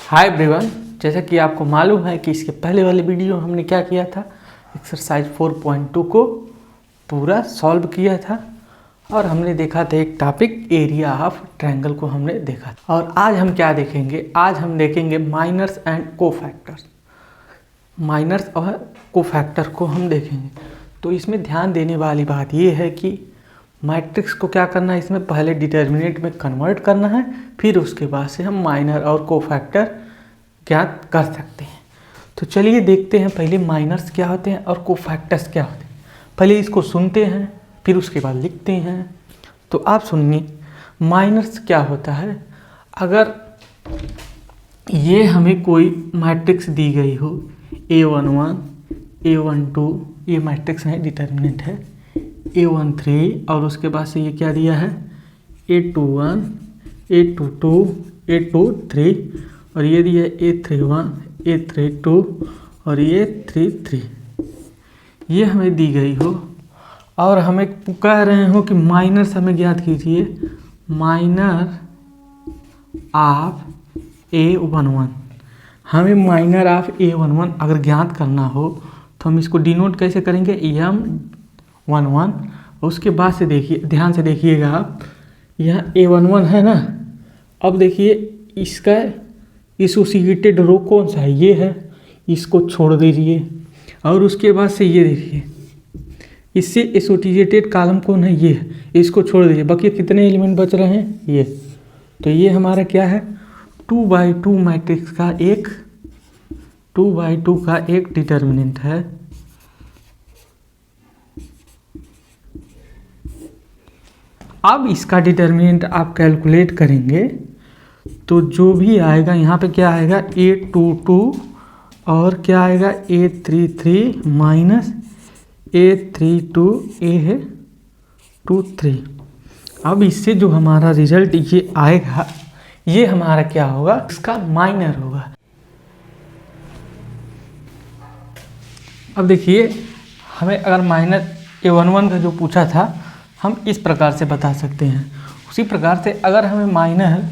Hi everyone, जैसा कि आपको मालूम है कि इसके पहले वाले वीडियो हमने क्या किया था, एक्सरसाइज 4.2 को पूरा सॉल्व किया था और हमने देखा था एक टॉपिक एरिया ऑफ ट्रायंगल को हमने देखा था। और आज हम क्या देखेंगे, आज हम देखेंगे माइनर्स एंड कोफैक्टर्स। माइनर्स और कोफैक्टर को हम देखेंगे। तो इसमें ध्यान देने वाली बात ये है कि मैट्रिक्स को क्या करना है, इसमें पहले डिटर्मिनेंट में कन्वर्ट करना है, फिर उसके बाद से हम माइनर और कोफैक्टर ज्ञात कर सकते हैं। तो चलिए देखते हैं पहले माइनर्स क्या होते हैं और कोफैक्टर्स क्या होते हैं। पहले इसको सुनते हैं फिर उसके बाद लिखते हैं। तो आप सुनिए, माइनर्स क्या होता है। अगर ये हमें कोई मैट्रिक्स दी गई हो, A11, A12, ये मैट्रिक्स है, डिटर्मिनेंट है, A13 और उसके बाद से ये क्या दिया है, A21, A22, A23 और ये दिया है A31, A32 और ये A33। ये हमें दी गई हो और हमें कह रहे हो कि माइनर्स हमें ज्ञात कीजिए, माइनर ऑफ A11। हमें माइनर ऑफ A11 अगर ज्ञात करना हो तो हम इसको डिनोट कैसे करेंगे, M11। उसके बाद से देखिए, ध्यान से देखिएगा आप, यहाँ A11 है ना। अब देखिए इसका एसोसिएटेड रो कौन सा है, ये है, इसको छोड़ दीजिए। और उसके बाद से ये देखिए, इससे एसोसिएटेड कॉलम कौन है, ये है, इसको छोड़ दीजिए। बाकी कितने एलिमेंट बच रहे हैं, ये। तो ये हमारा क्या है, 2x2 मैट्रिक्स का एक 2x2 का एक डिटर्मिनेंट है। अब इसका डिटर्मिनेंट आप कैलकुलेट करेंगे तो जो भी आएगा यहाँ पे क्या आएगा, A22 और क्या आएगा, A33 माइनस A32 A23। अब इससे जो हमारा रिजल्ट ये आएगा, ये हमारा क्या होगा, इसका माइनर होगा। अब देखिए, हमें अगर माइनर A11 का जो पूछा था, हम इस प्रकार से बता सकते हैं। उसी प्रकार से अगर हमें माइनर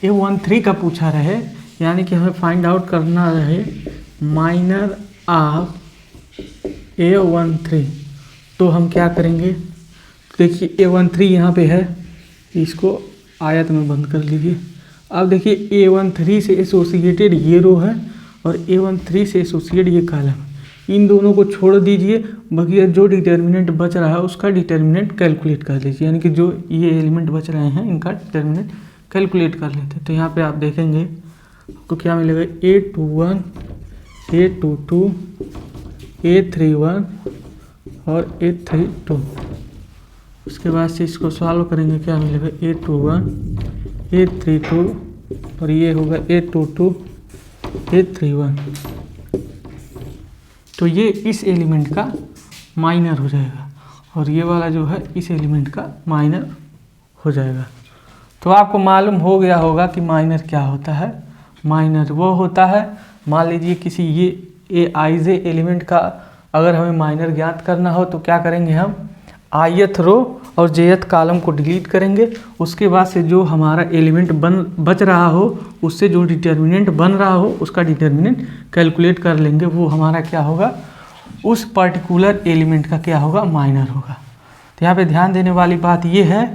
A13 का पूछा रहे, यानी कि हमें फाइंड आउट करना रहे माइनर ऑफ A13, तो हम क्या करेंगे, देखिए A13 यहाँ पे है, इसको आयत में बंद कर लीजिए। अब देखिए A13 से एसोसिएटेड ये रो है और A13 से एसोसिएटेड ये कॉलम, इन दोनों को छोड़ दीजिए। बाकी जो डिटर्मिनेंट बच रहा है उसका डिटर्मिनेंट कैलकुलेट कर लीजिए, यानी कि जो ये एलिमेंट बच रहे हैं इनका डिटर्मिनेंट कैलकुलेट कर लेते हैं। तो यहाँ पे आप देखेंगे आपको क्या मिलेगा, A21, A22, A31 और A32। उसके बाद से इसको सॉल्व करेंगे, क्या मिलेगा, A21, A32 और ये होगा A22, A31। तो ये इस एलिमेंट का माइनर हो जाएगा और ये वाला जो है इस एलिमेंट का माइनर हो जाएगा। तो आपको मालूम हो गया होगा कि माइनर क्या होता है। माइनर वो होता है, मान लीजिए किसी ये आइज एलिमेंट का अगर हमें माइनर ज्ञात करना हो तो क्या करेंगे, हम ith रो और jth कॉलम को डिलीट करेंगे। उसके बाद से जो हमारा एलिमेंट बच रहा हो, उससे जो डिटर्मिनेंट बन रहा हो उसका डिटर्मिनेंट कैलकुलेट कर लेंगे। वो हमारा क्या होगा, उस पर्टिकुलर एलिमेंट का क्या होगा, माइनर होगा। तो यहाँ पे ध्यान देने वाली बात ये है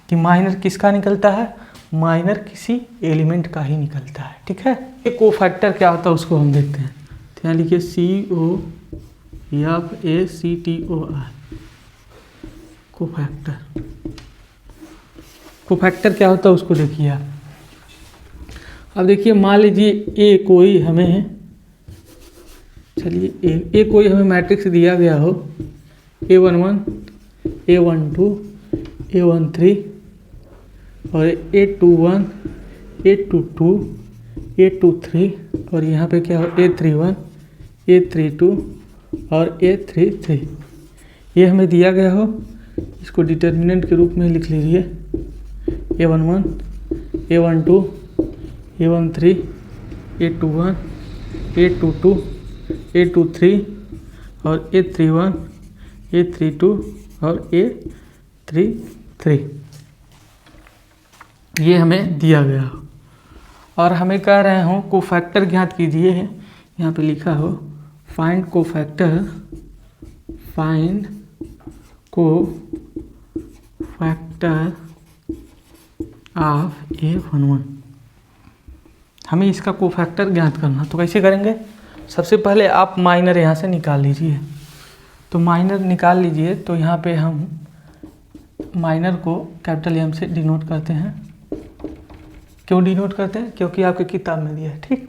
कि माइनर किसका निकलता है, माइनर किसी एलिमेंट का ही निकलता है। ठीक है। ये कोफैक्टर क्या होता है उसको हम देखते हैं। तो यहाँ लिखिए COFACTOR, कोफैक्टर। कोफैक्टर क्या होता है उसको देखिए आप। अब देखिए, मान लीजिए ए कोई हमें, चलिए ए कोई हमें मैट्रिक्स दिया गया हो, A11, A12, A13 और A21, A22, A23 और यहाँ पे क्या हो, A31, A32 और A33। ये हमें दिया गया हो, इसको डिटर्मिनेंट के रूप में लिख लीजिए, A11, A12, A13, A21, A22, A23 और A31, A32 और A33। ये हमें दिया गया हो। और हमें कह रहे हो कोफैक्टर ज्ञात कीजिए, यहाँ पे लिखा हो फाइंड कोफैक्टर ऑफ A11। हमें इसका कोफैक्टर ज्ञात करना, तो कैसे करेंगे? सबसे पहले आप माइनर यहाँ से निकाल लीजिए। तो माइनर निकाल लीजिए, तो यहाँ पे हम माइनर को कैपिटल M से डिनोट करते हैं। क्यों डिनोट करते हैं? क्योंकि आपकी किताब में दिया है। ठीक,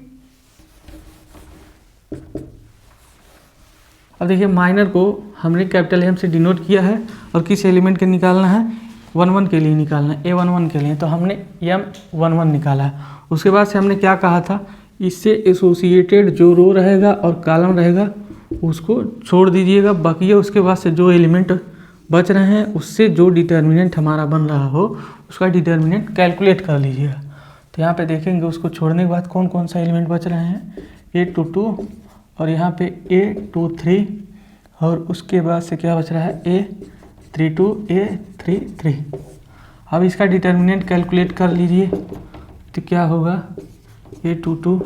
अब देखिए माइनर को हमने कैपिटल M से डिनोट किया है और किस एलिमेंट के निकालना है? 11 के लिए निकालना है, A11 के लिए। तो हमने M11 निकाला है। उसके बाद से हमने क्या कहा था? इससे एसोसिएटेड जो रो रहेगा और कॉलम रहेगा उसको छोड़ दीजिएगा, बाकी उसके बाद से जो एलिमेंट बच रहे हैं उससे जो डिटर्मिनेंट हमारा बन रहा हो उसका डिटर्मिनेंट कैलकुलेट कर लीजिएगा। तो यहाँ पे देखेंगे उसको छोड़ने के बाद कौन कौन सा एलिमेंट बच रहे हैं? A22 और यहाँ पे A23 और उसके बाद से क्या बच रहा है? A32 A33। अब इसका डिटर्मिनेंट कैलकुलेट कर लीजिए, तो क्या होगा? A22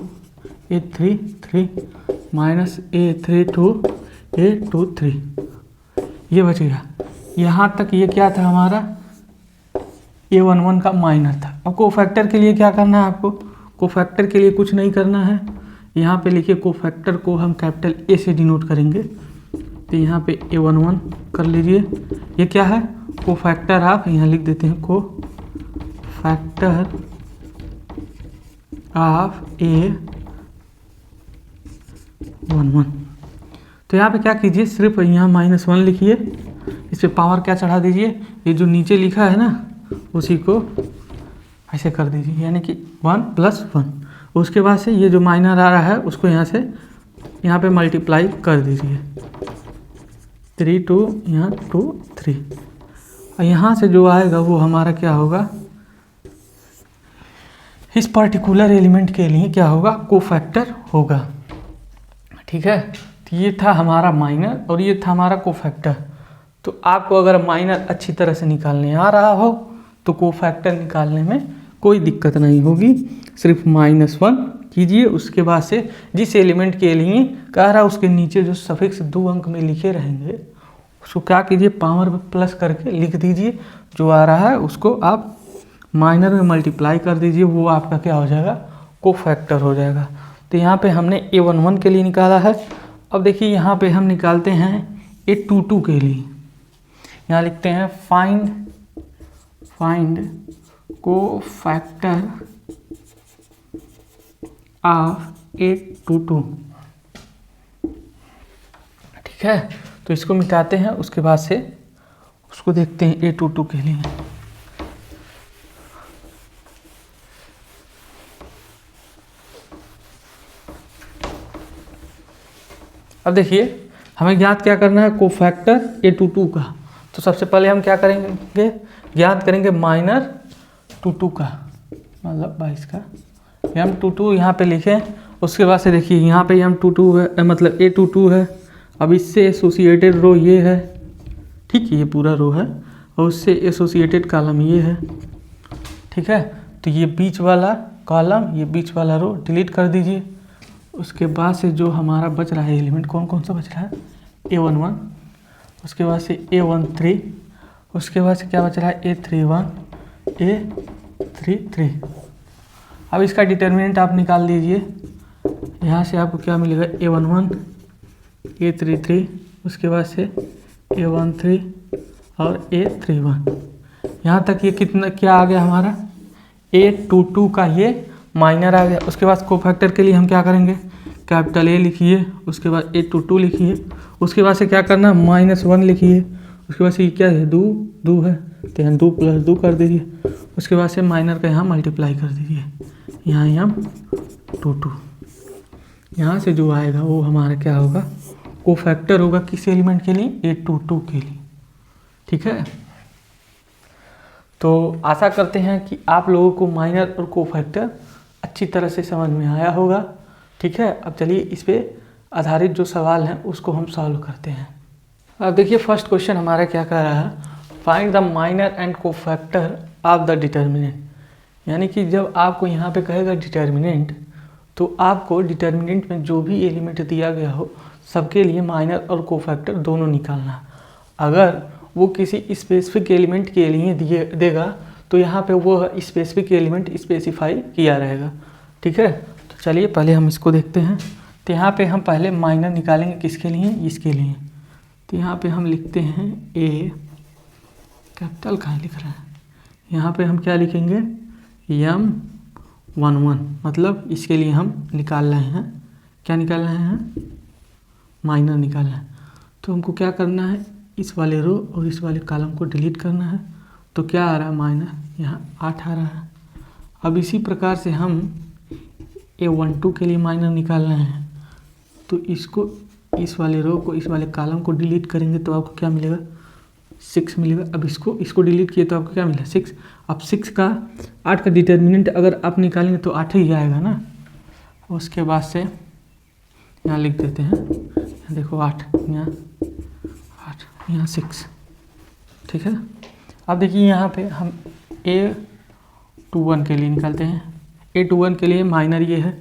A33 minus A32 A23, ये बच गया। यहाँ तक ये क्या था हमारा? A11 का माइनर था। अब कोफैक्टर के लिए क्या करना है आपको? कोफैक्टर के लिए कुछ नहीं करना है, यहाँ पे लिखिए कोफैक्टर को हम कैपिटल A से डिनोट करेंगे। तो यहाँ पे A11 कर लीजिए। ये क्या है? कोफैक्टर ऑफ, यहाँ लिख देते हैं कोफैक्टर ऑफ A11। तो यहाँ पे क्या कीजिए, सिर्फ यहाँ -1 लिखिए, इस पर पावर क्या चढ़ा दीजिए, ये जो नीचे लिखा है ना उसी को ऐसे कर दीजिए, यानी कि 1 + 1। उसके बाद से ये जो माइनर आ रहा है उसको यहाँ से यहाँ पे मल्टीप्लाई कर दीजिए, 3 2 यहाँ 2 3। और यहाँ से जो आएगा वो हमारा क्या होगा? इस पर्टिकुलर एलिमेंट के लिए क्या होगा? कोफैक्टर होगा। ठीक है, तो ये था हमारा माइनर और ये था हमारा कोफैक्टर। तो आपको अगर माइनर अच्छी तरह से निकालने आ रहा हो तो कोफैक्टर निकालने में कोई दिक्कत नहीं होगी। सिर्फ -1 कीजिए, उसके बाद से जिस एलिमेंट के लिए कह रहा है उसके नीचे जो सफिक्स 2 अंक में लिखे रहेंगे उसको क्या कीजिए? पावर में प्लस करके लिख दीजिए। जो आ रहा है उसको आप माइनर में मल्टीप्लाई कर दीजिए, वो आपका क्या हो जाएगा? कोफैक्टर हो जाएगा। तो यहाँ पे हमने A11 के लिए निकाला है। अब देखिए यहाँ पे हम निकालते हैं A22 के लिए। यहाँ लिखते हैं फाइंड कोफैक्टर ऑफ A22। ठीक है, तो इसको मिटाते हैं, उसके बाद से उसको देखते हैं A22 के लिए। अब देखिए हमें ज्ञात क्या करना है? कोफैक्टर A22 का। तो सबसे पहले हम क्या करेंगे? ज्ञात करेंगे माइनर 22 का, मतलब 22 का। M22 यहाँ पे लिखें। उसके बाद से देखिए यहाँ पे M22 है, मतलब A22 है। अब इससे एसोसिएटेड रो ये है, ठीक है, ये पूरा रो है, और उससे एसोसिएटेड कॉलम ये है। ठीक है, तो ये बीच वाला कॉलम, ये बीच वाला रो डिलीट कर दीजिए। उसके बाद से जो हमारा बच रहा है एलिमेंट, कौन कौन सा बच रहा है? A11, उसके बाद से A13, उसके बाद से क्या बच रहा है? A31 A33। अब इसका डिटर्मिनेंट आप निकाल दीजिए। यहाँ से आपको क्या मिलेगा? A11 A33, उसके बाद से A13 और A31। यहाँ तक ये कितना क्या आ गया हमारा? A22 का ये माइनर आ गया। उसके बाद कोफैक्टर के लिए हम क्या करेंगे? कैपिटल A लिखिए, उसके बाद A22 लिखिए, उसके बाद से क्या करना? -1 लिखिए, उसके बाद से ये क्या है? 2 है, तो यहाँ 2 + 2 कर दीजिए। उसके बाद से माइनर का यहाँ मल्टीप्लाई कर दीजिए, यहाँ M22। यहाँ से जो आएगा वो हमारा क्या होगा? कोफैक्टर होगा। किस एलिमेंट के लिए? A22 के लिए। ठीक है, तो आशा करते हैं कि आप लोगों को माइनर और कोफैक्टर अच्छी तरह से समझ में आया होगा। ठीक है, अब चलिए इस पे आधारित जो सवाल हैं उसको हम सॉल्व करते हैं। अब देखिए फर्स्ट क्वेश्चन हमारा क्या कह रहा है? Find the minor and cofactor of the determinant. यानी कि जब आपको यहाँ पे कहेगा डिटर्मिनेंट, तो आपको डिटर्मिनेंट में जो भी एलिमेंट दिया गया हो सबके लिए माइनर और कोफैक्टर दोनों निकालना है। अगर वो किसी स्पेसिफिक एलिमेंट के लिए देगा तो यहाँ पे वो स्पेसिफिक एलिमेंट स्पेसिफाई किया रहेगा। ठीक है, तो चलिए पहले हम इसको देखते हैं। तो यहाँ पे हम पहले माइनर निकालेंगे किसके लिए, इसके लिए। तो यहाँ पे हम लिखते हैं ए, कैपिटल कहाँ लिख रहे हैं, यहाँ पे हम क्या लिखेंगे M11, मतलब इसके लिए हम निकाल रहे हैं, क्या निकाल रहे हैं, माइनर निकाल रहे हैं। तो हमको क्या करना है, इस वाले रो और इस वाले कॉलम को डिलीट करना है। तो क्या आ रहा है माइनर, यहाँ 8 आ रहा है। अब इसी प्रकार से हम A12 के लिए माइनर निकाल रहे हैं। तो इसको, इस वाले रो को, इस वाले कॉलम को डिलीट करेंगे तो आपको क्या मिलेगा, 6 मिलेगा। अब इसको डिलीट किए तो आपको क्या मिला, 6। अब 6 का 8 का डिटर्मिनेंट अगर आप निकालेंगे तो 8 ही आएगा ना। उसके बाद से यहाँ लिख देते हैं, देखो 8, यहाँ 8, यहाँ 6। ठीक है, अब देखिए यहाँ पे हम A21 के लिए निकालते हैं। A21 के लिए माइनर ये है,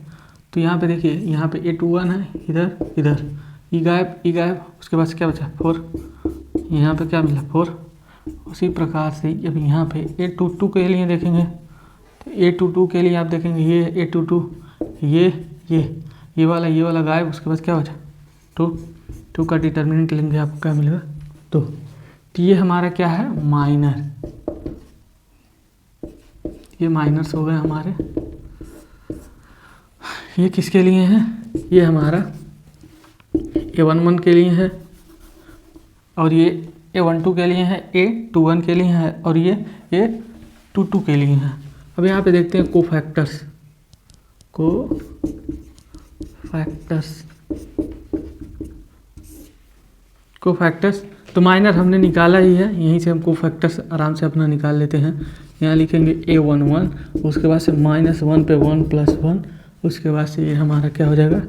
तो यहाँ पे देखिए, यहाँ पे A21 है, इधर ई गायब, उसके बाद क्या बचा 4, यहाँ पे क्या मिला 4। उसी प्रकार से अब यहाँ पे A22 के लिए देखेंगे, तो A22 के लिए आप देखेंगे ये A22, ये वाला गायब, उसके बाद क्या बचा 2 का डिटर्मिनेंट लेंगे, आपको क्या मिलेगा 2। तो ये हमारा क्या है, माइनर, ये माइनर्स हो गए हमारे। ये किसके लिए है, ये हमारा A11 के लिए है, और ये A12 के लिए है, A21 के लिए है, और ये A22 के लिए है। अब यहाँ पे देखते हैं कोफैक्टर्स। तो माइनर हमने निकाला ही है, यहीं से हम कोफैक्टर्स आराम से अपना निकाल लेते हैं। यहाँ लिखेंगे A11, उसके बाद से -1 पे 1 + 1, उसके बाद से ये हमारा क्या हो जाएगा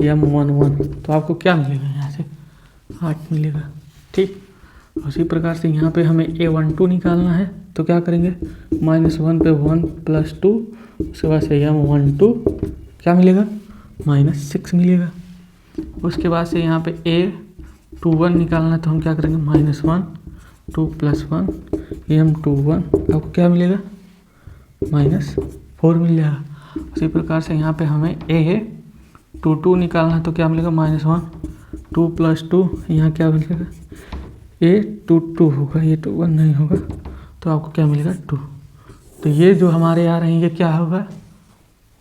M11। तो आपको क्या मिलेगा, यहाँ से 8 मिलेगा। ठीक, उसी प्रकार से यहाँ पे हमें A12 निकालना है, तो क्या करेंगे -1 पे 1 + 2, उसके बाद से M12 क्या मिलेगा -6 मिलेगा। उसके बाद से यहाँ पे A21 निकालना है, तो हम क्या करेंगे -1 2 + 1 M21, आपको क्या मिलेगा -4 मिल जाएगा। उसी प्रकार से यहाँ पे हमें A22 निकालना है, तो क्या मिलेगा -1 2 + 2, यहाँ क्या मिलेगा A22 होगा, ये 21 नहीं होगा, तो आपको क्या मिलेगा 2। तो ये जो हमारे आ रहे हैं, ये क्या होगा,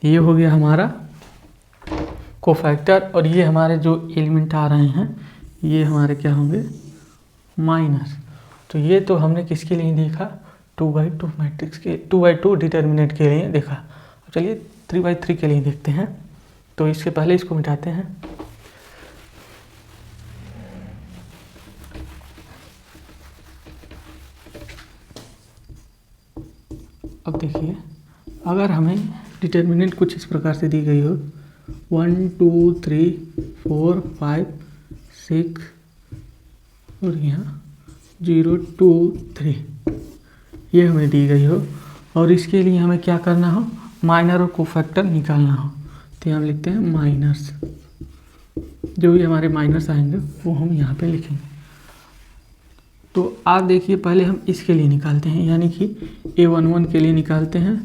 ये हो गया हमारा कोफैक्टर, और ये हमारे जो एलिमेंट आ रहे हैं ये हमारे क्या होंगे माइनस। तो ये तो हमने किसके लिए देखा, 2/2 मैट्रिक्स के 2/2 डिटर्मिनेंट के लिए देखा। चलिए 3/3 के लिए देखते हैं। तो इसके पहले इसको मिटाते हैं। अब देखिए, अगर हमें डिटर्मिनेंट कुछ इस प्रकार से दी गई हो 1 2 3 4 5 6 और यहाँ 0 2 3, ये हमें दी गई हो, और इसके लिए हमें क्या करना हो, माइनर और कोफैक्टर निकालना हो। तो यहाँ लिखते हैं माइनर्स, जो भी हमारे माइनर्स आएंगे वो हम यहाँ पे लिखेंगे। तो आप देखिए, पहले हम इसके लिए निकालते हैं, यानी कि A11 के लिए निकालते हैं।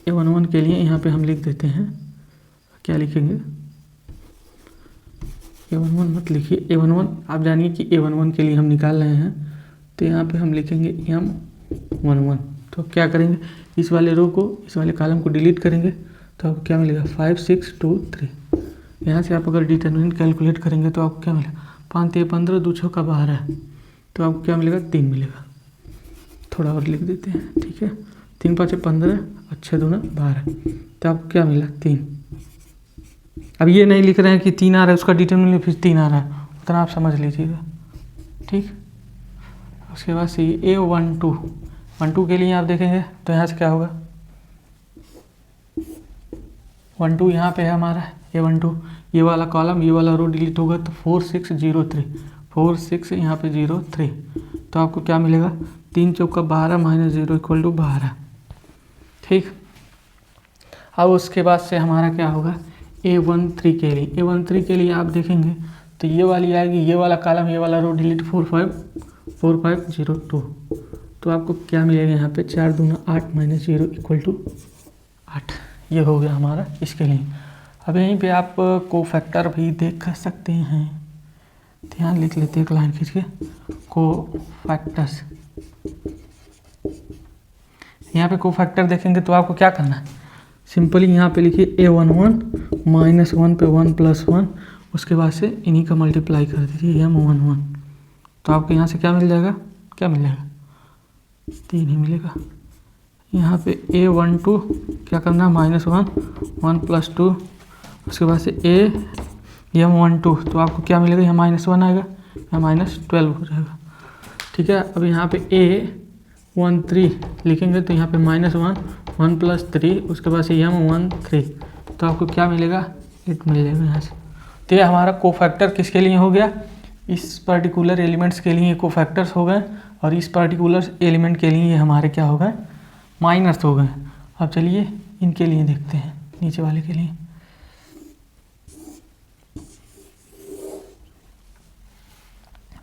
A11 के लिए यहाँ पे हम लिख देते हैं, क्या लिखेंगे, A11 मत लिखिए, A11 आप जानिए कि A11 के लिए हम निकाल रहे हैं। तो यहाँ पे हम लिखेंगे M11। तो क्या करेंगे, इस वाले रो को, इस वाले कॉलम को डिलीट करेंगे, तो आपको क्या मिलेगा 5 6 2 3। यहाँ से आप अगर डिटर्मिनेंट कैलकुलेट करेंगे तो आपको क्या मिलेगा 5 3 15 2 6 का 12, तो आपको क्या मिलेगा 3 मिलेगा। थोड़ा और लिख देते हैं, ठीक है, 3 5 15 और 6 2 12, तो आपको क्या मिला 3। अब ये नहीं लिख रहे हैं कि 3 आ रहा है, उसका डिटर्मिनेंट फिर 3 आ रहा है, उतना आप समझ लीजिएगा। ठीक, उसके बाद से A12 के लिए आप देखेंगे तो यहाँ से क्या होगा 12 यहाँ पे है हमारा A12, ये वाला कॉलम, ये वाला रो डिलीट होगा, तो 4 6 0 3 4 6 यहाँ पे 0 3, तो आपको क्या मिलेगा 3 चौका 12 -0 = 12। ठीक। अब उसके बाद से हमारा क्या होगा, A13 के लिए, A13 के लिए आप देखेंगे तो ये वाली आएगी, ये वाला कॉलम, ये वाला रो डिलीट 4502। तो आपको क्या मिलेगा यहाँ पे, 4 दूना 8 माइनस 0 इक्वल टू 8। ये हो गया हमारा इसके लिए। अब यहीं पे आप कोफैक्टर भी देख सकते हैं, ध्यान लिख लेते हैं एक लाइन खींच के, कोफैक्टर्स। यहाँ पे कोफैक्टर देखेंगे तो आपको क्या करना है, सिंपली यहाँ पे लिखिए A11 -1 पे 1 + 1, उसके बाद से इन्हीं का मल्टीप्लाई कर दीजिए M11। तो आपको यहाँ से क्या मिल जाएगा, क्या मिल जाएगा, 3 ही मिलेगा। यहाँ पे A12 क्या करना है, -1 1 + 2, उसके बाद से M12, तो आपको क्या मिलेगा, यहाँ -1 आएगा, यहाँ -12 हो जाएगा। ठीक है। अब यहाँ पे A13 लिखेंगे तो यहाँ पे -1 1 + 3, उसके बाद से M13, तो आपको क्या मिलेगा, 8 मिल जाएगा यहाँ से। तो ये हमारा कोफैक्टर किसके लिए हो गया, इस पर्टिकुलर एलिमेंट्स के लिए कोफैक्टर्स हो गए, और इस पर्टिकुलर एलिमेंट के लिए हमारे क्या हो गए, माइनर्स हो गए। अब चलिए इनके लिए देखते हैं, नीचे वाले के लिए।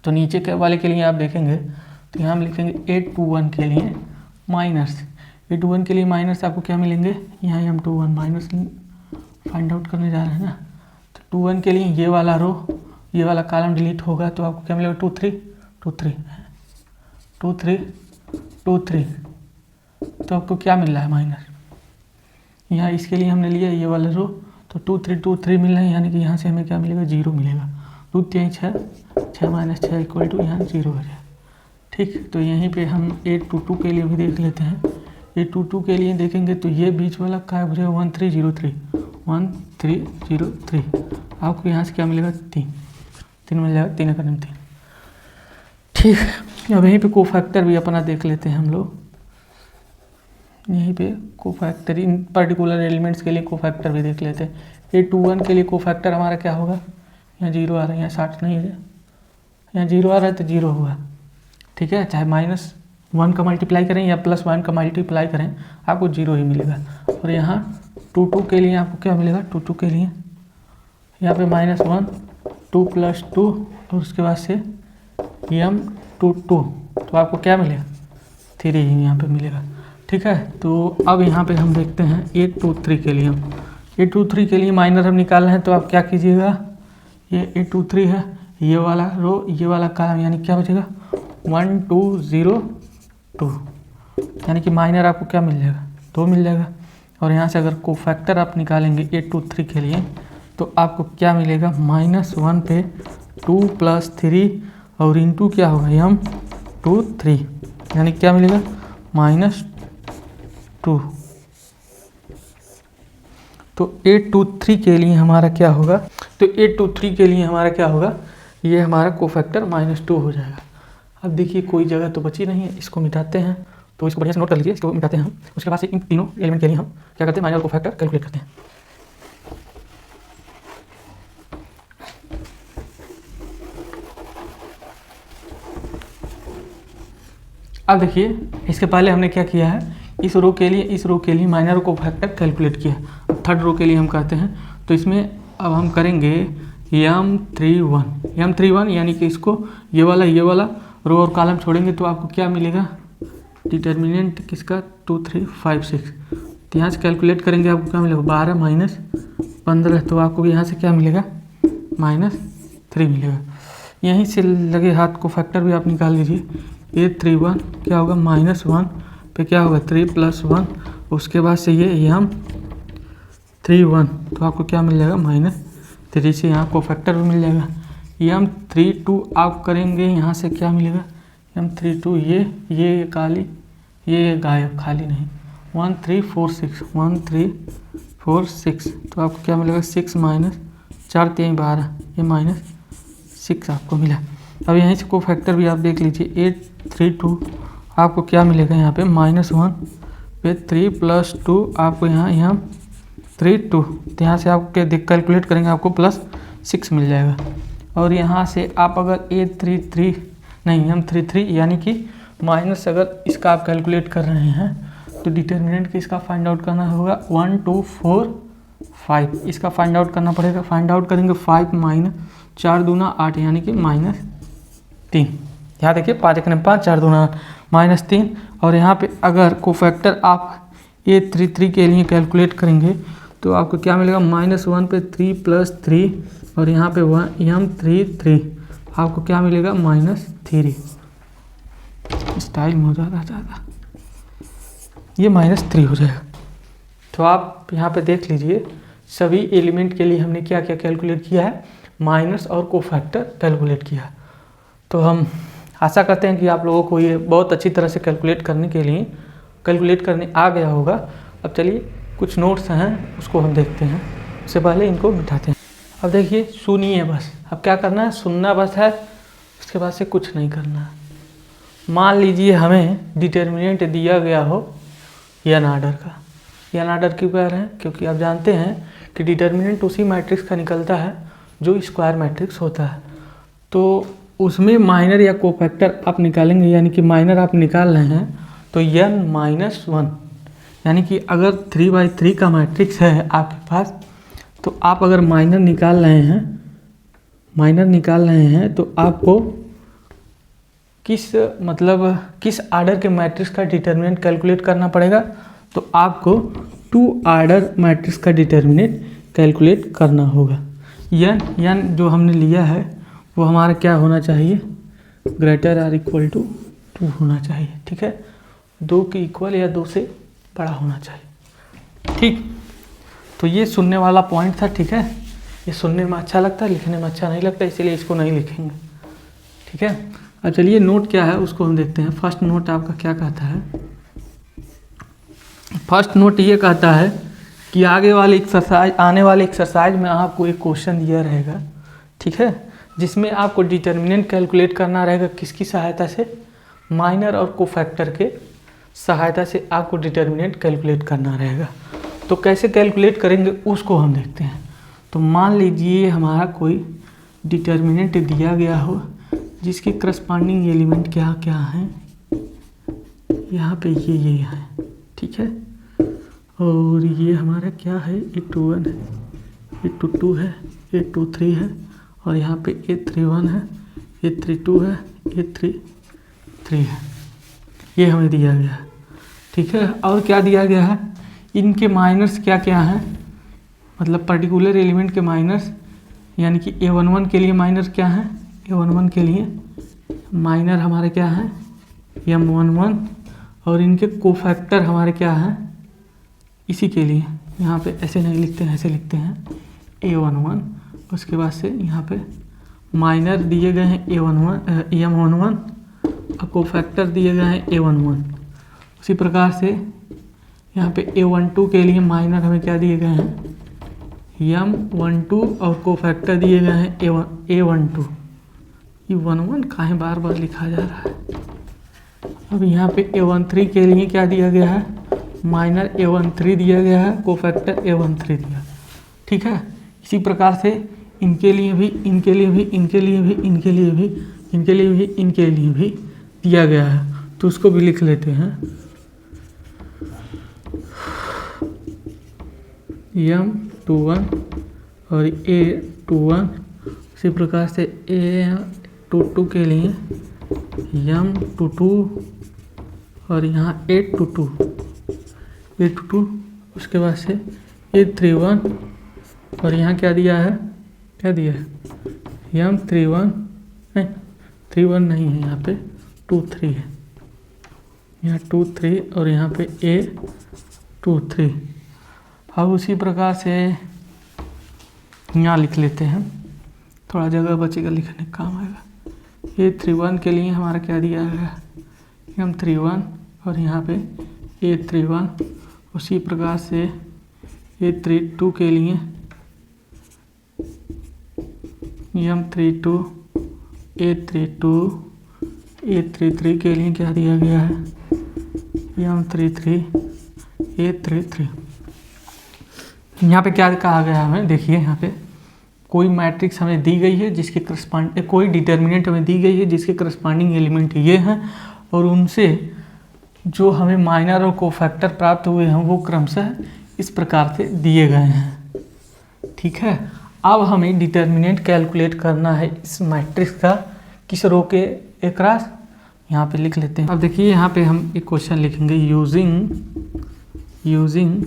तो नीचे के वाले के लिए आप देखेंगे तो यहाँ हम लिखेंगे 821 के लिए माइनर्स। 821 के लिए माइनर्स आपको क्या मिलेंगे, यहाँ M21 माइनस फाइंड आउट करने जा रहे हैं ना। तो 21 के लिए ये वाला रो, ये वाला कॉलम डिलीट होगा, तो आपको क्या मिलेगा, 2 3 2 3 2 3 2 3। तो आपको क्या मिल रहा है, माइनस। यहाँ इसके लिए हमने लिया ये वाला रो, तो 2 3 2 3 मिल रहा है, यानी कि यहाँ से हमें क्या मिलेगा, 0 मिलेगा। 2 3 6 6 - 6 इक्वल टू यहाँ 0 हो जाए। ठीक। तो यहीं पे हम 822 के लिए भी देख लेते हैं। 822 के लिए देखेंगे तो ये बीच वाला क्या हो जाएगा, 1303 1303। आपको यहाँ से क्या मिलेगा, 3 मिल जाएगा, 3 का 3। ठीक। अब यहीं पे कोफैक्टर भी अपना देख लेते हैं हम लोग। यहीं पे कोफैक्टर, इन पर्टिकुलर एलिमेंट्स के लिए कोफैक्टर भी देख लेते हैं। 821 के लिए कोफैक्टर हमारा क्या होगा, यहाँ 0 आ रहा है, यहाँ 60 नहीं है, यहाँ 0 आ रहा है तो 0 हुआ। ठीक है। चाहे -1 का मल्टीप्लाई करें या +1 का मल्टीप्लाई करें, आपको 0 ही मिलेगा। और यहाँ 22 के लिए आपको क्या मिलेगा, 22 के लिए यहाँ पे -1 2 + 2, और उसके बाद से M22, तो आपको क्या मिलेगा, 3 ही यहाँ पे मिलेगा। ठीक है। तो अब यहाँ पे हम देखते हैं 823 के लिए। 823 के लिए माइनर हम निकाल रहे हैं, तो आप क्या कीजिएगा, ये 823 है, ये वाला रो, ये वाला कॉलम, यानी क्या बचेगा, 1202, यानी कि माइनर आपको क्या मिल जाएगा, 2 मिल जाएगा। और यहाँ से अगर कोफैक्टर आप निकालेंगे 823 के लिए, तो आपको क्या मिलेगा, -1 पे 2 + 3 और इंटू क्या होगा, M23, यानी क्या मिलेगा, -2। तो 823 के लिए हमारा क्या होगा, तो 823 के लिए हमारा क्या होगा, ये हमारा कोफैक्टर -2 हो जाएगा। अब देखिए कोई जगह तो बची नहीं है, इसको मिटाते हैं, तो इसको बढ़िया से नोट कर लीजिए, इसको मिटाते हैं हम। उसके बाद से इन तीनों एलिमेंट के लिए हम क्या करते हैं, माइनर और कोफैक्टर कैलकुलेट करते हैं। अब देखिए इसके पहले हमने क्या किया है, इस रो के लिए माइनर और कोफैक्टर कैलकुलेट किया है। अब थर्ड रो के लिए हम कहते हैं, तो इसमें अब हम करेंगे M31 यानी कि इसको ये वाला रो और कॉलम छोड़ेंगे, तो आपको क्या मिलेगा, डिटर्मिनेंट किसका, 2 3 5 6। तो यहाँ से कैलकुलेट करेंगे, आपको क्या मिलेगा, 12 - 15, तो आपको यहाँ से क्या मिलेगा, -3 मिलेगा। यहीं से लगे हाथ को फैक्टर भी आप निकाल लीजिए। 831 क्या होगा, -1 पे क्या होगा, 3 + 1, उसके बाद से ये M31, तो आपको क्या मिल जाएगा, -3 से यहाँ को फैक्टर भी मिल जाएगा। M32 आप करेंगे, यहाँ से क्या मिलेगा, M32 ये काली, ये गायब, खाली नहीं, 1346 1346, तो आपको क्या मिलेगा, 6 - 4 3 12, ये -6 आपको मिला। अब यहीं से को फैक्टर भी आप देख लीजिए, 832 आपको क्या मिलेगा, यहाँ पे -1 पे 3 + 2, आपको यहाँ 32, तो यहाँ से आप कैलकुलेट करेंगे, आपको +6 मिल जाएगा। और यहाँ से आप अगर M33 यानी कि माइनस, अगर इसका आप कैलकुलेट कर रहे हैं तो डिटर्मिनेंट किसका फाइंड आउट करना होगा 1 2 4 5, इसका फाइंड आउट करना पड़ेगा। फाइंड आउट करेंगे 5 माइनस 4 दूना 8 यानी कि -3। यहाँ देखिए 5 1 5 4 दूना -3। और यहाँ पे अगर कोफैक्टर आप A33 के लिए कैलकुलेट करेंगे तो आपको क्या मिलेगा -1 पे 3 + 3 और यहाँ पे M33 आपको क्या मिलेगा -3। इस टाइम हो जाता ज़्यादा, ये -3 हो जाएगा। तो आप यहाँ पे देख लीजिए सभी एलिमेंट के लिए हमने क्या क्या कैलकुलेट किया है, माइनस और कोफैक्टर कैलकुलेट किया। तो हम आशा करते हैं कि आप लोगों को ये बहुत अच्छी तरह से कैलकुलेट करने आ गया होगा। अब चलिए कुछ नोट्स हैं उसको हम देखते हैं, उससे पहले इनको बिठाते हैं। अब देखिए सुनिए बस, अब क्या करना है, सुनना बस है, उसके बाद से कुछ नहीं करना है। मान लीजिए हमें डिटर्मिनेंट दिया गया हो n आर्डर का। n आर्डर क्यों कह रहे हैं, क्योंकि आप जानते हैं कि डिटर्मिनेंट उसी मैट्रिक्स का निकलता है जो स्क्वायर मैट्रिक्स होता है। तो उसमें माइनर या कोफैक्टर आप निकालेंगे, यानी कि माइनर आप निकाल रहे हैं तो n-1, यानी कि अगर 3/3 का मैट्रिक्स है आपके पास, तो आप अगर माइनर निकाल रहे हैं तो आपको किस आर्डर के मैट्रिक्स का डिटर्मिनेंट कैलकुलेट करना पड़ेगा, तो आपको 2 आर्डर मैट्रिक्स का डिटर्मिनेंट कैलकुलेट करना होगा। n जो हमने लिया है वो हमारा क्या होना चाहिए, ≥ 2 होना चाहिए, ठीक है, 2 के इक्वल या 2 से बड़ा होना चाहिए, ठीक। तो ये सुनने वाला पॉइंट था, ठीक है। ये सुनने में अच्छा लगता है, लिखने में अच्छा नहीं लगता, इसीलिए इसको नहीं लिखेंगे, ठीक है। अब चलिए नोट क्या है उसको हम देखते हैं। फर्स्ट नोट आपका क्या कहता है, फर्स्ट नोट ये कहता है कि आने वाले एक्सरसाइज में आपको एक क्वेश्चन दिया रहेगा, ठीक है, जिसमें आपको डिटर्मिनेंट कैलकुलेट करना रहेगा किसकी सहायता से, माइनर और कोफैक्टर के सहायता से आपको डिटर्मिनेंट कैलकुलेट करना रहेगा। तो कैसे कैलकुलेट करेंगे उसको हम देखते हैं। तो मान लीजिए हमारा कोई डिटर्मिनेंट दिया गया हो जिसके करस्पॉन्डिंग एलिमेंट क्या क्या हैं, यहाँ पे ये है, ठीक है, और ये हमारा क्या है, A21 है, A22 है, A23 है, और यहाँ पे A31 है, A32 है, A33 है, ये हमें दिया गया है, ठीक है। और क्या दिया गया है, इनके माइनर्स क्या क्या हैं, मतलब पर्टिकुलर एलिमेंट के माइनर्स, यानी कि A11 के लिए माइनर क्या है, A11 के लिए माइनर हमारे क्या है M11, और इनके कोफैक्टर हमारे क्या हैं, इसी के लिए यहाँ पे ऐसे नहीं लिखते हैं, ऐसे लिखते हैं A11। उसके बाद से यहाँ पे माइनर दिए गए हैं M11 और कोफैक्टर दिए गए हैं A11। उसी प्रकार से यहाँ पे A12 के लिए माइनर हमें क्या दिए गए हैं, M12 और कोफैक्टर दिए गए हैं A12। ये 11 काहे बार बार लिखा जा रहा है। अब यहाँ पे A13 के लिए क्या दिया गया है, माइनर A13 दिया गया है, कोफैक्टर A13 दिया, ठीक है। इसी प्रकार से इनके लिए भी दिया गया है, तो उसको भी लिख लेते हैं M21 और A21। उसी प्रकार से A22 के लिए M22 और यहाँ A22, उसके बाद से A31 और यहाँ क्या दिया है M31, नहीं 31 नहीं है, यहाँ पे 23 है, यहाँ 23 और यहाँ पे A23। अब उसी प्रकार से यहाँ लिख लेते हैं, थोड़ा जगह बचेगा लिखने का काम आएगा। A31 के लिए हमारा क्या दिया गया, M31 और यहाँ पे A31। उसी प्रकार से A32 के लिए M32, A33 के लिए क्या दिया गया है, M33, A33। यहाँ पे क्या कहा गया हमें, देखिए यहाँ पे कोई मैट्रिक्स हमें दी गई है जिसके कोई डिटर्मिनेंट हमें दी गई है जिसके करस्पॉन्डिंग एलिमेंट ये हैं, और उनसे जो हमें माइनर और कोफैक्टर प्राप्त हुए हैं वो क्रमशः इस प्रकार से दिए गए हैं। ठीक है, अब हमें डिटर्मिनेंट कैलकुलेट करना है इस मैट्रिक्स का, किस रो के एक्रॉस, यहाँ पे लिख लेते हैं। अब देखिए यहाँ पे हम एक क्वेश्चन लिखेंगे, using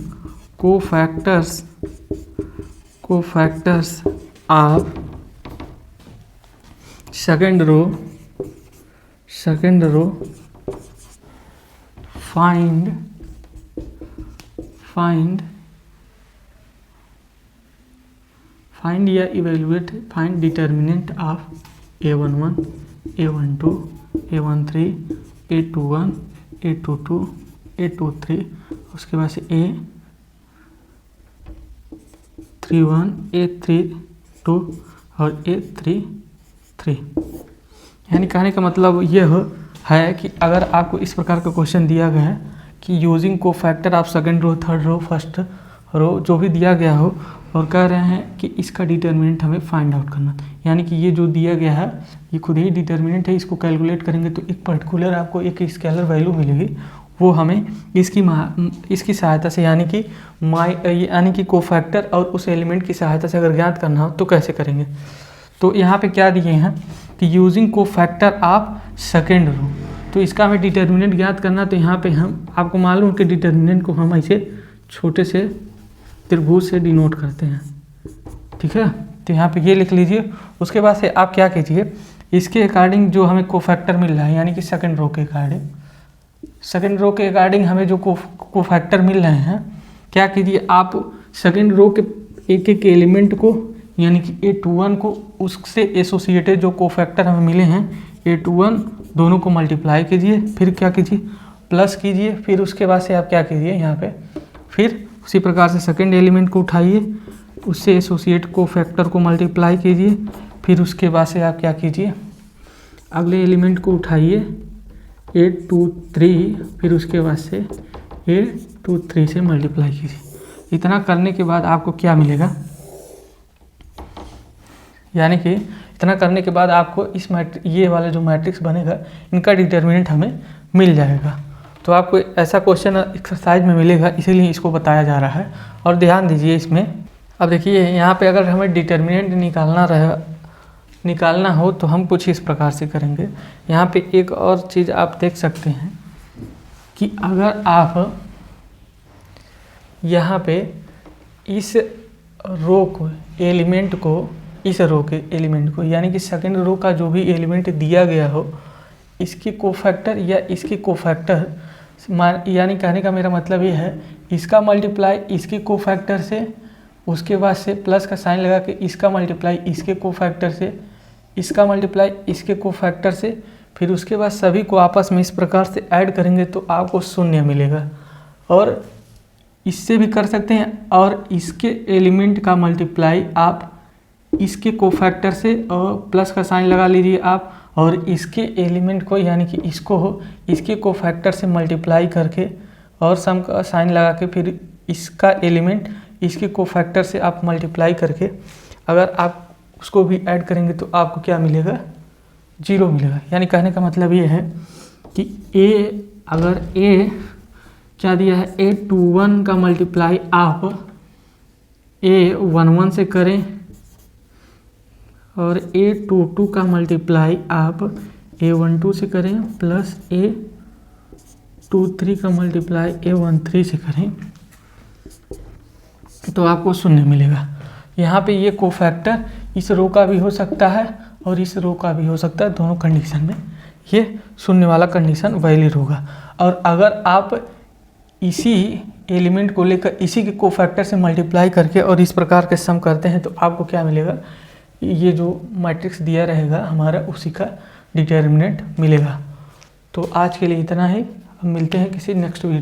cofactors of second row find या evaluate find determinant of A11, A12, A13, A21, A22, A23, उसके बाद से A31, A32 और A33। यानी कहने का मतलब यह है कि अगर आपको इस प्रकार का क्वेश्चन दिया गया है कि using cofactor of second row, third row, first row जो भी दिया गया हो, और कह रहे हैं कि इसका डिटर्मिनेंट हमें फाइंड आउट करना, यानी कि ये जो दिया गया है ये खुद ही डिटर्मिनेंट है, इसको कैलकुलेट करेंगे तो एक पर्टिकुलर आपको एक स्केलर वैल्यू मिलेगी, वो हमें इसकी सहायता से यानी कि कोफैक्टर और उस एलिमेंट की सहायता से अगर ज्ञात करना हो तो कैसे करेंगे। तो यहाँ पे क्या दिए हैं कि using cofactor of second row, तो इसका हमें डिटर्मिनेंट ज्ञात करना, तो यहाँ पे हम आपको मालूम कि डिटर्मिनेंट को हम ऐसे छोटे से त्रिभुज से डिनोट करते हैं। ठीक है, तो यहाँ पे ये लिख लीजिए। उसके बाद से आप क्या कीजिए, इसके अकॉर्डिंग जो हमें कोफैक्टर मिल रहा है यानी कि सेकंड रो के अकॉर्डिंग हमें जो कोफैक्टर मिल रहे हैं, क्या कीजिए आप सेकंड रो के एक एक एलिमेंट को यानी कि A21 को उससे एसोसिएटेड जो कोफैक्टर हमें मिले हैं A21 दोनों को मल्टीप्लाई कीजिए, फिर क्या कीजिए प्लस कीजिए, फिर उसके बाद से आप क्या कीजिए यहाँ पे फिर उसी प्रकार से सेकंड एलिमेंट को उठाइए, उससे एसोसिएट कोफैक्टर को मल्टीप्लाई कीजिए, फिर उसके बाद से आप क्या कीजिए अगले एलिमेंट को उठाइए A23, फिर उसके बाद से A23 से मल्टीप्लाई कीजिए। इतना करने के बाद आपको क्या मिलेगा, यानी कि इतना करने के बाद आपको इस ये वाला जो मैट्रिक्स बनेगा इनका डिटर्मिनेंट हमें मिल जाएगा। तो आपको ऐसा क्वेश्चन एक्सरसाइज में मिलेगा, इसीलिए इसको बताया जा रहा है और ध्यान दीजिए इसमें। अब देखिए यहाँ पे अगर हमें डिटर्मिनेंट निकालना हो तो हम कुछ इस प्रकार से करेंगे। यहाँ पे एक और चीज़ आप देख सकते हैं कि अगर आप यहाँ पे इस रो को एलिमेंट को इस रो के एलिमेंट को यानी कि सेकंड रो का जो भी एलिमेंट दिया गया हो इसकी कोफैक्टर या इसकी कोफैक्टर यानी कहने का मेरा मतलब ये है इसका मल्टीप्लाई इसके कोफैक्टर से, उसके बाद से प्लस का साइन लगा के इसका मल्टीप्लाई इसके कोफैक्टर से, इसका मल्टीप्लाई इसके कोफैक्टर से, फिर उसके बाद सभी को आपस में इस प्रकार से ऐड करेंगे तो आपको शून्य मिलेगा। और इससे भी कर सकते हैं, और इसके एलिमेंट का मल्टीप्लाई आप इसके कोफैक्टर से और प्लस का साइन लगा लीजिए आप, और इसके एलिमेंट को यानी कि इसको इसके कोफैक्टर से मल्टीप्लाई करके और सम का साइन लगा के फिर इसका एलिमेंट इसके कोफैक्टर से आप मल्टीप्लाई करके अगर आप उसको भी ऐड करेंगे तो आपको क्या मिलेगा, 0 मिलेगा। यानी कहने का मतलब ये है कि अगर A क्या दिया है A21 का मल्टीप्लाई आप A11 से करें और A22 का मल्टीप्लाई आप A12 से करें प्लस A23 का मल्टीप्लाई A13 से करें तो आपको शून्य मिलेगा। यहाँ पे ये कोफैक्टर इस रो का भी हो सकता है और इस रो का भी हो सकता है, दोनों कंडीशन में ये शून्य वाला कंडीशन वैलिड होगा। और अगर आप इसी एलिमेंट को लेकर इसी के कोफैक्टर से मल्टीप्लाई करके और इस प्रकार के सम करते हैं तो आपको क्या मिलेगा, ये जो मैट्रिक्स दिया रहेगा हमारा उसी का डिटर्मिनेंट मिलेगा। तो आज के लिए इतना ही, अब मिलते हैं किसी नेक्स्ट वीडियो।